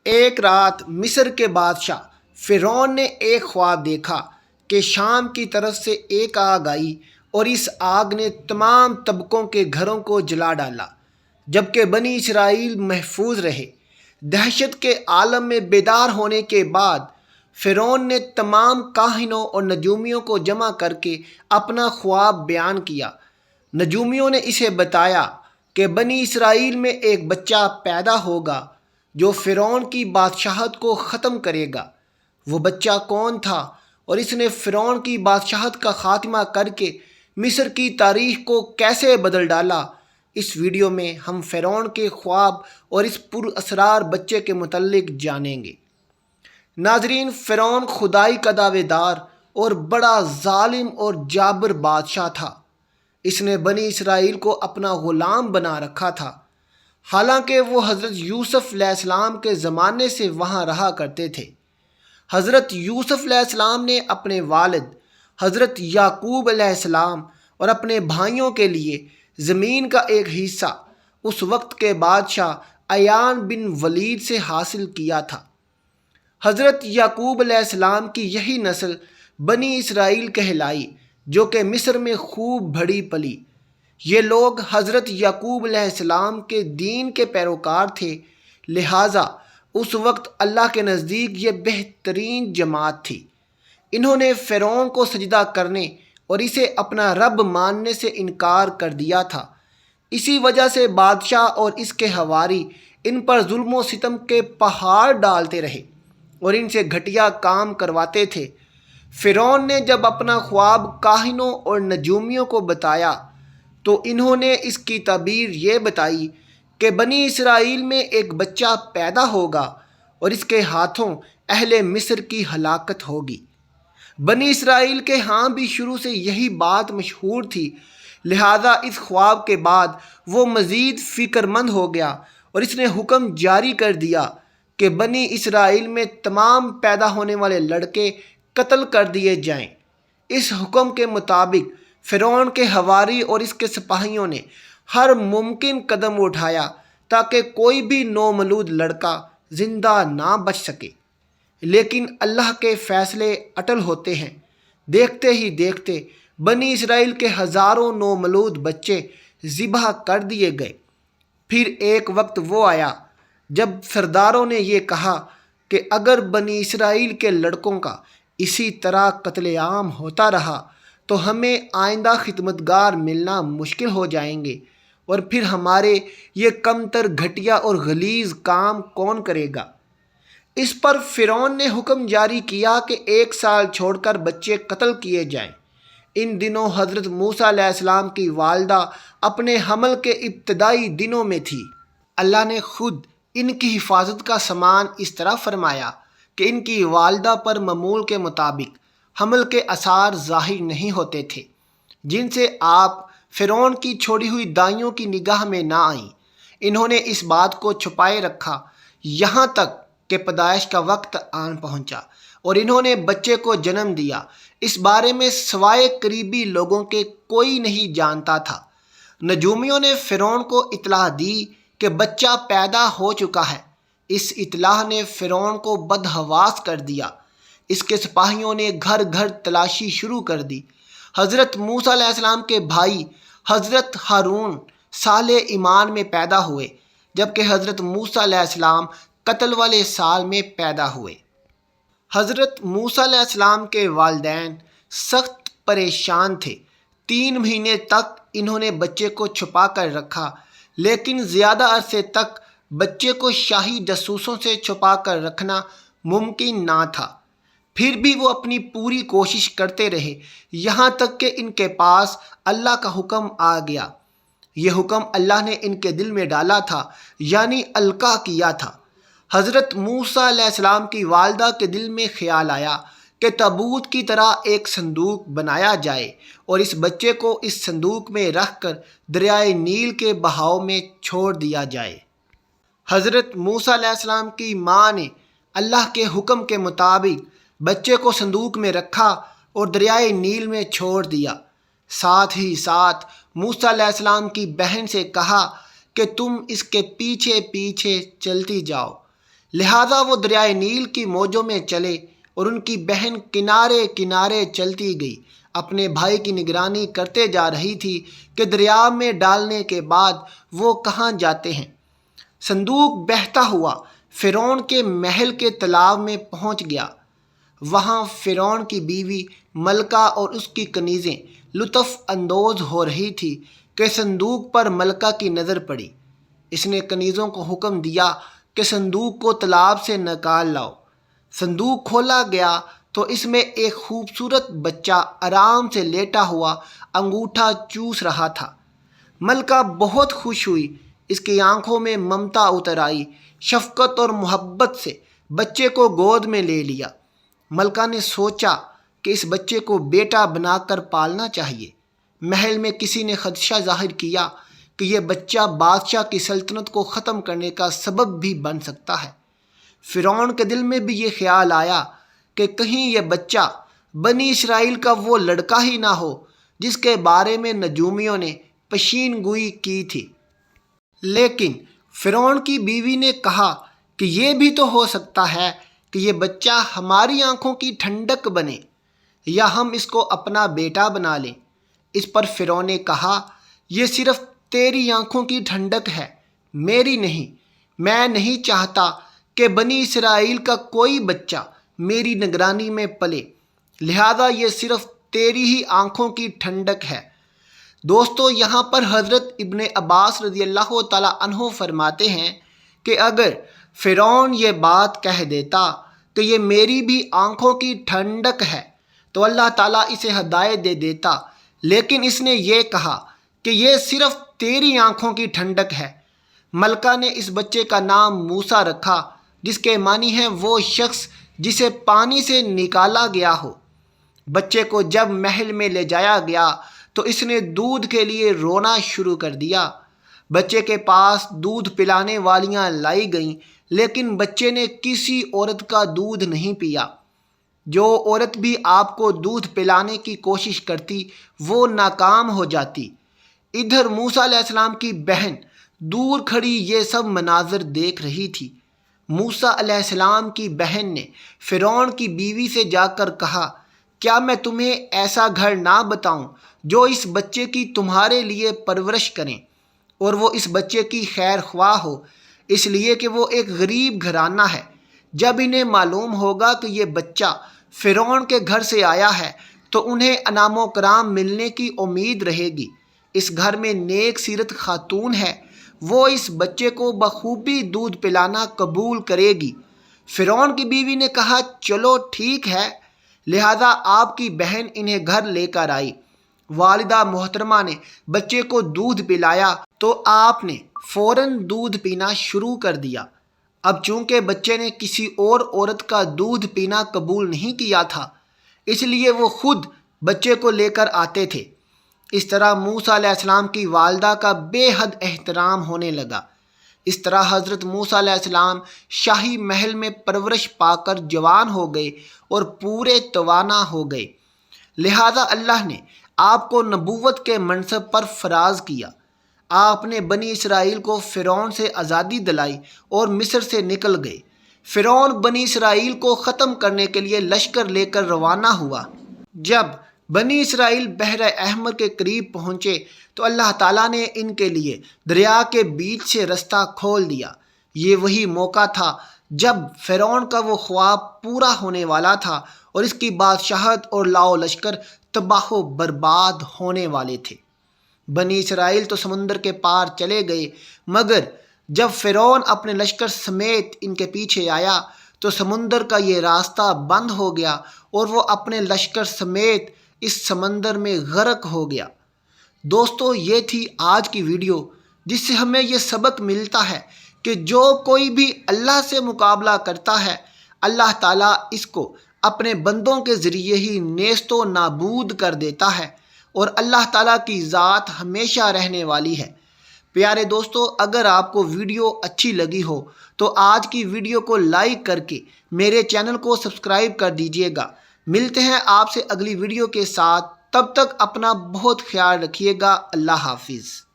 ایک رات مصر کے بادشاہ فرعون نے ایک خواب دیکھا کہ شام کی طرف سے ایک آگ آئی اور اس آگ نے تمام طبقوں کے گھروں کو جلا ڈالا، جبکہ بنی اسرائیل محفوظ رہے۔ دہشت کے عالم میں بیدار ہونے کے بعد فرعون نے تمام کاہنوں اور نجومیوں کو جمع کر کے اپنا خواب بیان کیا۔ نجومیوں نے اسے بتایا کہ بنی اسرائیل میں ایک بچہ پیدا ہوگا جو فرعون کی بادشاہت کو ختم کرے گا۔ وہ بچہ کون تھا اور اس نے فرعون کی بادشاہت کا خاتمہ کر کے مصر کی تاریخ کو کیسے بدل ڈالا؟ اس ویڈیو میں ہم فرعون کے خواب اور اس پر اسرار بچے کے متعلق جانیں گے۔ ناظرین، فرعون خدائی کا دعوے دار اور بڑا ظالم اور جابر بادشاہ تھا۔ اس نے بنی اسرائیل کو اپنا غلام بنا رکھا تھا، حالانکہ وہ حضرت یوسف علیہ السلام کے زمانے سے وہاں رہا کرتے تھے۔ حضرت یوسف علیہ السلام نے اپنے والد حضرت یعقوب علیہ السلام اور اپنے بھائیوں کے لیے زمین کا ایک حصہ اس وقت کے بادشاہ عیان بن ولید سے حاصل کیا تھا۔ حضرت یعقوب علیہ السلام کی یہی نسل بنی اسرائیل کہلائی، جو کہ مصر میں خوب بڑھی پلی۔ یہ لوگ حضرت یعقوب علیہ السلام کے دین کے پیروکار تھے، لہٰذا اس وقت اللہ کے نزدیک یہ بہترین جماعت تھی۔ انہوں نے فرعون کو سجدہ کرنے اور اسے اپنا رب ماننے سے انکار کر دیا تھا۔ اسی وجہ سے بادشاہ اور اس کے حواری ان پر ظلم و ستم کے پہاڑ ڈالتے رہے اور ان سے گھٹیا کام کرواتے تھے۔ فرعون نے جب اپنا خواب کاہنوں اور نجومیوں کو بتایا تو انہوں نے اس کی تعبیر یہ بتائی کہ بنی اسرائیل میں ایک بچہ پیدا ہوگا اور اس کے ہاتھوں اہل مصر کی ہلاکت ہوگی۔ بنی اسرائیل کے ہاں بھی شروع سے یہی بات مشہور تھی، لہذا اس خواب کے بعد وہ مزید فکر مند ہو گیا اور اس نے حکم جاری کر دیا کہ بنی اسرائیل میں تمام پیدا ہونے والے لڑکے قتل کر دیے جائیں۔ اس حکم کے مطابق فرعون کے حواری اور اس کے سپاہیوں نے ہر ممکن قدم اٹھایا تاکہ کوئی بھی نومولود لڑکا زندہ نہ بچ سکے، لیکن اللہ کے فیصلے اٹل ہوتے ہیں۔ دیکھتے ہی دیکھتے بنی اسرائیل کے ہزاروں نومولود بچے ذبح کر دیے گئے۔ پھر ایک وقت وہ آیا جب سرداروں نے یہ کہا کہ اگر بنی اسرائیل کے لڑکوں کا اسی طرح قتل عام ہوتا رہا تو ہمیں آئندہ خدمتگار ملنا مشکل ہو جائیں گے، اور پھر ہمارے یہ کمتر، گھٹیا اور غلیظ کام کون کرے گا؟ اس پر فرعون نے حکم جاری کیا کہ 1 سال چھوڑ کر بچے قتل کیے جائیں۔ ان دنوں حضرت موسیٰ علیہ السلام کی والدہ اپنے حمل کے ابتدائی دنوں میں تھی۔ اللہ نے خود ان کی حفاظت کا سامان اس طرح فرمایا کہ ان کی والدہ پر معمول کے مطابق حمل کے آثار ظاہر نہیں ہوتے تھے، جن سے آپ فرعون کی چھوڑی ہوئی دائیوں کی نگاہ میں نہ آئیں۔ انہوں نے اس بات کو چھپائے رکھا یہاں تک کہ پیدائش کا وقت آن پہنچا اور انہوں نے بچے کو جنم دیا۔ اس بارے میں سوائے قریبی لوگوں کے کوئی نہیں جانتا تھا۔ نجومیوں نے فرعون کو اطلاع دی کہ بچہ پیدا ہو چکا ہے۔ اس اطلاع نے فرعون کو بدحواس کر دیا۔ اس کے سپاہیوں نے گھر گھر تلاشی شروع کر دی۔ حضرت موسیٰ علیہ السلام کے بھائی حضرت ہارون سال ایمان میں پیدا ہوئے، جبکہ حضرت موسیٰ علیہ السلام قتل والے سال میں پیدا ہوئے۔ حضرت موسیٰ علیہ السلام کے والدین سخت پریشان تھے۔ 3 مہینے تک انہوں نے بچے کو چھپا کر رکھا، لیکن زیادہ عرصے تک بچے کو شاہی جاسوسوں سے چھپا کر رکھنا ممکن نہ تھا۔ پھر بھی وہ اپنی پوری کوشش کرتے رہے، یہاں تک کہ ان کے پاس اللہ کا حکم آ گیا۔ یہ حکم اللہ نے ان کے دل میں ڈالا تھا، یعنی القاء کیا تھا۔ حضرت موسیٰ علیہ السلام کی والدہ کے دل میں خیال آیا کہ تابوت کی طرح ایک صندوق بنایا جائے اور اس بچے کو اس صندوق میں رکھ کر دریائے نیل کے بہاؤ میں چھوڑ دیا جائے۔ حضرت موسیٰ علیہ السلام کی ماں نے اللہ کے حکم کے مطابق بچے کو صندوق میں رکھا اور دریائے نیل میں چھوڑ دیا۔ ساتھ ہی ساتھ موسیٰ علیہ السلام کی بہن سے کہا کہ تم اس کے پیچھے پیچھے چلتی جاؤ۔ لہذا وہ دریائے نیل کی موجوں میں چلے اور ان کی بہن کنارے کنارے چلتی گئی، اپنے بھائی کی نگرانی کرتے جا رہی تھی کہ دریا میں ڈالنے کے بعد وہ کہاں جاتے ہیں۔ صندوق بہتا ہوا فرعون کے محل کے تالاب میں پہنچ گیا۔ وہاں فرعون کی بیوی ملکہ اور اس کی کنیزیں لطف اندوز ہو رہی تھی کہ صندوق پر ملکہ کی نظر پڑی۔ اس نے کنیزوں کو حکم دیا کہ صندوق کو تالاب سے نکال لاؤ۔ صندوق کھولا گیا تو اس میں ایک خوبصورت بچہ آرام سے لیٹا ہوا انگوٹھا چوس رہا تھا۔ ملکہ بہت خوش ہوئی، اس کی آنکھوں میں ممتا اتر آئی، شفقت اور محبت سے بچے کو گود میں لے لیا۔ ملکہ نے سوچا کہ اس بچے کو بیٹا بنا کر پالنا چاہیے۔ محل میں کسی نے خدشہ ظاہر کیا کہ یہ بچہ بادشاہ کی سلطنت کو ختم کرنے کا سبب بھی بن سکتا ہے۔ فرعون کے دل میں بھی یہ خیال آیا کہ کہیں یہ بچہ بنی اسرائیل کا وہ لڑکا ہی نہ ہو جس کے بارے میں نجومیوں نے پیشین گوئی کی تھی۔ لیکن فرعون کی بیوی نے کہا کہ یہ بھی تو ہو سکتا ہے کہ یہ بچہ ہماری آنکھوں کی ٹھنڈک بنے یا ہم اس کو اپنا بیٹا بنا لیں۔ اس پر فرعون نے کہا، یہ صرف تیری آنکھوں کی ٹھنڈک ہے، میری نہیں۔ میں نہیں چاہتا کہ بنی اسرائیل کا کوئی بچہ میری نگرانی میں پلے، لہذا یہ صرف تیری ہی آنکھوں کی ٹھنڈک ہے۔ دوستو، یہاں پر حضرت ابن عباس رضی اللہ تعالیٰ عنہ فرماتے ہیں کہ اگر فرعون یہ بات کہہ دیتا کہ یہ میری بھی آنکھوں کی ٹھنڈک ہے تو اللہ تعالیٰ اسے ہدایت دے دیتا، لیکن اس نے یہ کہا کہ یہ صرف تیری آنکھوں کی ٹھنڈک ہے۔ ملکہ نے اس بچے کا نام موسیٰ رکھا، جس کے معنی ہے وہ شخص جسے پانی سے نکالا گیا ہو۔ بچے کو جب محل میں لے جایا گیا تو اس نے دودھ کے لیے رونا شروع کر دیا۔ بچے کے پاس دودھ پلانے والیاں لائی گئیں، لیکن بچے نے کسی عورت کا دودھ نہیں پیا۔ جو عورت بھی آپ کو دودھ پلانے کی کوشش کرتی وہ ناکام ہو جاتی۔ ادھر موسیٰ علیہ السلام کی بہن دور کھڑی یہ سب مناظر دیکھ رہی تھی۔ موسیٰ علیہ السلام کی بہن نے فرعون کی بیوی سے جا کر کہا، کیا میں تمہیں ایسا گھر نہ بتاؤں جو اس بچے کی تمہارے لیے پرورش کریں اور وہ اس بچے کی خیر خواہ ہو، اس لیے کہ وہ ایک غریب گھرانہ ہے۔ جب انہیں معلوم ہوگا کہ یہ بچہ فرعون کے گھر سے آیا ہے تو انہیں انعام و کرام ملنے کی امید رہے گی۔ اس گھر میں نیک سیرت خاتون ہے، وہ اس بچے کو بخوبی دودھ پلانا قبول کرے گی۔ فرعون کی بیوی نے کہا، چلو ٹھیک ہے، لہذا آپ کی بہن انہیں گھر لے کر آئی۔ والدہ محترمہ نے بچے کو دودھ پلایا تو آپ نے فوراً دودھ پینا شروع کر دیا۔ اب چونکہ بچے نے کسی اور عورت کا دودھ پینا قبول نہیں کیا تھا، اس لیے وہ خود بچے کو لے کر آتے تھے۔ اس طرح موسیٰ علیہ السلام کی والدہ کا بے حد احترام ہونے لگا۔ اس طرح حضرت موسیٰ علیہ السلام شاہی محل میں پرورش پا کر جوان ہو گئے اور پورے توانا ہو گئے۔ لہذا اللہ نے آپ کو نبوت کے منصب پر فراز کیا۔ آپ نے بنی اسرائیل کو فرعون سے آزادی دلائی اور مصر سے نکل گئے۔ فرعون بنی اسرائیل کو ختم کرنے کے لیے لشکر لے کر روانہ ہوا۔ جب بنی اسرائیل بحر احمر کے قریب پہنچے تو اللہ تعالیٰ نے ان کے لیے دریا کے بیچ سے رستہ کھول دیا۔ یہ وہی موقع تھا جب فرعون کا وہ خواب پورا ہونے والا تھا اور اس کی بادشاہت اور لاؤ لشکر تباہ و برباد ہونے والے تھے۔ بنی اسرائیل تو سمندر کے پار چلے گئے، مگر جب فرعون اپنے لشکر سمیت ان کے پیچھے آیا تو سمندر کا یہ راستہ بند ہو گیا اور وہ اپنے لشکر سمیت اس سمندر میں غرق ہو گیا۔ دوستو، یہ تھی آج کی ویڈیو، جس سے ہمیں یہ سبق ملتا ہے کہ جو کوئی بھی اللہ سے مقابلہ کرتا ہے، اللہ تعالیٰ اس کو اپنے بندوں کے ذریعے ہی نیست و نابود کر دیتا ہے، اور اللہ تعالیٰ کی ذات ہمیشہ رہنے والی ہے۔ پیارے دوستو، اگر آپ کو ویڈیو اچھی لگی ہو تو آج کی ویڈیو کو لائک کر کے میرے چینل کو سبسکرائب کر دیجیے گا۔ ملتے ہیں آپ سے اگلی ویڈیو کے ساتھ، تب تک اپنا بہت خیال رکھیے گا۔ اللہ حافظ۔